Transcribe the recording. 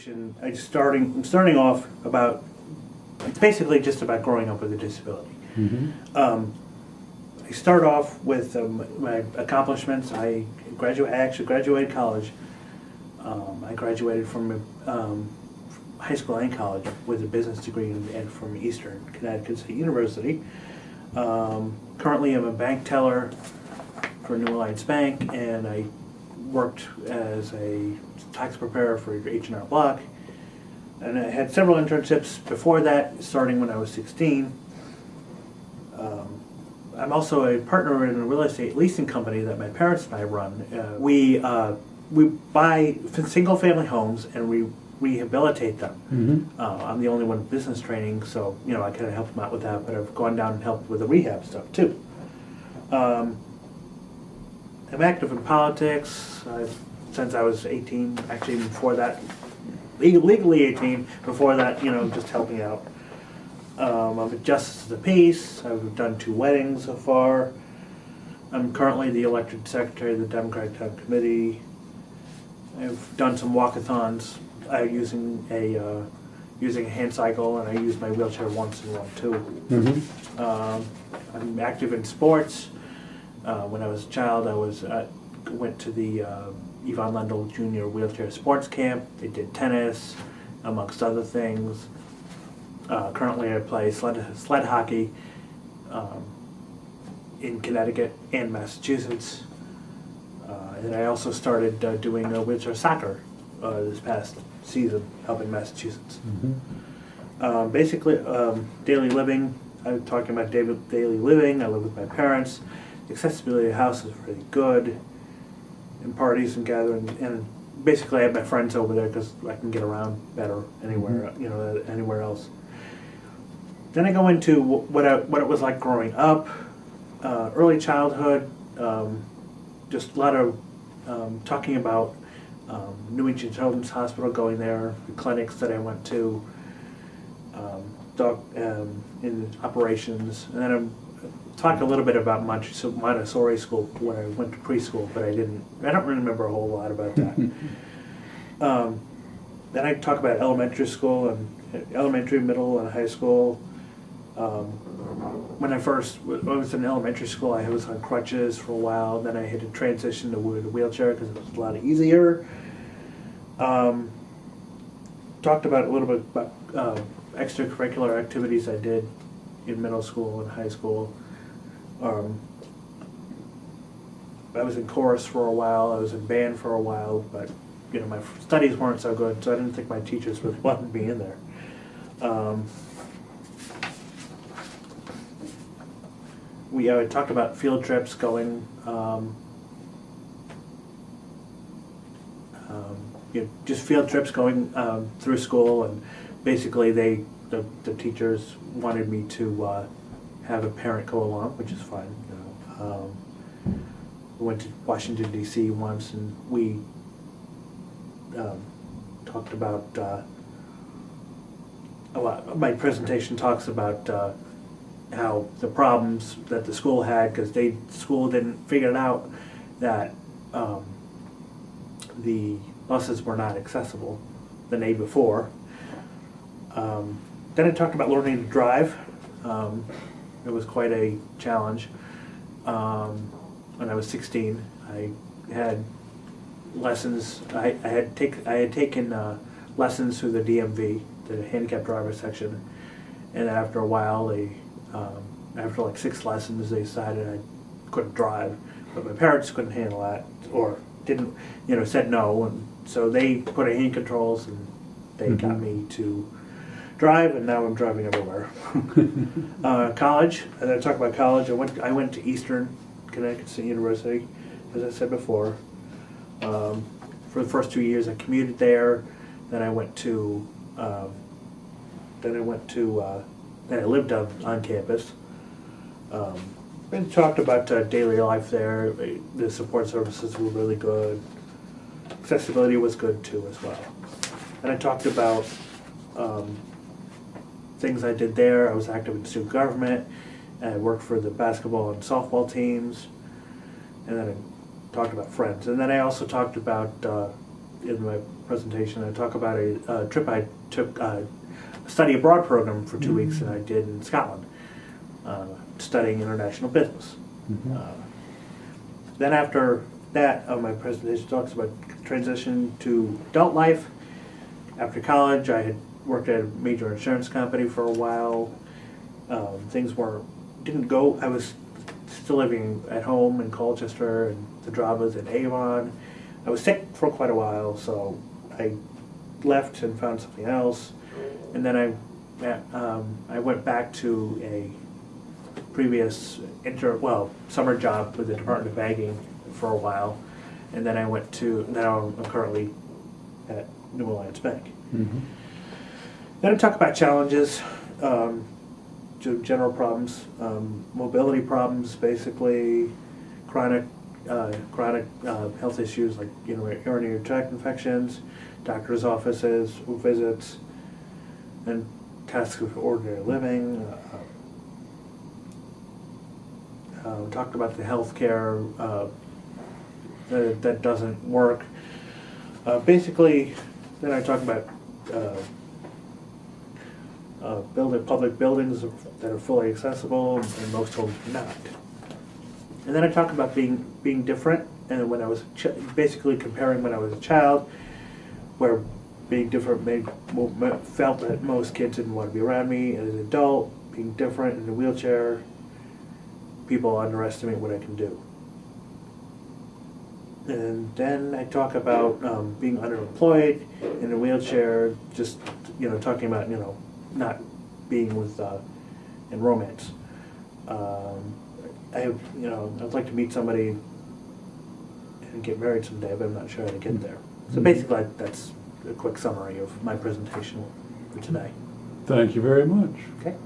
presentation, I'm starting off about, it's basically just about growing up with a disability. I start off with my accomplishments. I actually graduated college. I graduated from high school and college with a business degree and from Eastern Connecticut State University. Currently I'm a bank teller for New Alliance Bank, and I worked as a tax preparer for H&R Block. And I had several internships before that, starting when I was 16. I'm also a partner in a real estate leasing company that my parents and I run. We buy single-family homes and we rehabilitate them. I'm the only one in business training, so I kind of help them out with that. But I've gone down and helped with the rehab stuff too. I'm active in politics since I was 18. Actually, before that, legally 18. Before that, just helping out. I'm a justice of the peace. I've done 2 weddings so far. I'm currently the elected secretary of the Democratic Town Committee. I've done some walkathons using a hand cycle, and I use my wheelchair once in a while too. I'm active in sports. When I was a child, I went to the Yvonne Lendl Jr. Wheelchair Sports Camp. They did tennis, amongst other things. Currently I play sled hockey in Connecticut and Massachusetts. And I also started doing wheelchair soccer this past season, helping Massachusetts. Basically, daily living, I'm talking about daily living. I live with my parents. The accessibility of the house is really good. And parties and gatherings, and basically I have my friends over there because I can get around better anywhere, anywhere else. Then I go into what it was like growing up, early childhood, just a lot of talking about New England Children's Hospital, going there, the clinics that I went to, in operations, and then I'm talk a little bit about Montessori school where I went to preschool, but I don't remember a whole lot about that. Then I talk about elementary school and elementary, middle, and high school. When I was in elementary school, I was on crutches for a while. Then I had to transition to the wheelchair because it was a lot easier. Talked about a little bit about extracurricular activities I did in middle school and high school. I was in chorus for a while. I was in band for a while, but my studies weren't so good, so I didn't think my teachers really wanted me in there. We talked about field trips going, just field trips going through school, and basically the teachers wanted me to have a parent go along, which is fine. We went to Washington D.C. once, and we talked about a lot. My presentation talks about how the problems that the school had, because school didn't figure it out that the buses were not accessible the day before. Then I talked about learning to drive. It was quite a challenge. When I was 16, I had lessons. I had taken lessons through the DMV, the handicap driver section, and after a while, after like 6 lessons, they decided I couldn't drive. But my parents couldn't handle that, or didn't, said no, and so they put in hand controls, and they got me to drive, and now I'm driving everywhere. College, and I talk about college. I went to Eastern Connecticut State University, as I said before. For the first 2 years, I commuted there. Then I went to. Then I lived on campus. And talked about daily life there. The support services were really good. Accessibility was good too, as well. And I talked about things I did there. I was active in student government, and I worked for the basketball and softball teams. And then I talked about friends. And then I also talked about, in my presentation. I talk about a trip I took, a study abroad program for 2 weeks that I did in Scotland, studying international business. Then after that, my presentation talks about transition to adult life. After college, I had worked at a major insurance company for a while. Things didn't go. I was still living at home in Colchester, and the job was in Avon. I was sick for quite a while, so I left and found something else. And then I went back to a previous summer job with the Department of Banking for a while, and then now I'm currently at New Alliance Bank. Then I talk about challenges, general problems, mobility problems, basically chronic health issues like urinary tract infections, doctor's offices, visits, and tasks of ordinary living. Talked about the healthcare that doesn't work. Basically, then I talk about building public buildings that are fully accessible, and most homes are not. And then I talk about being different, and when I was basically comparing when I was a child, where being different felt that most kids didn't want to be around me, and as an adult, being different in a wheelchair, people underestimate what I can do. And then I talk about being underemployed in a wheelchair, just talking about not being with in romance. I'd like to meet somebody and get married someday, but I'm not sure how to get there. So basically, that's a quick summary of my presentation for today. Thank you very much. Okay.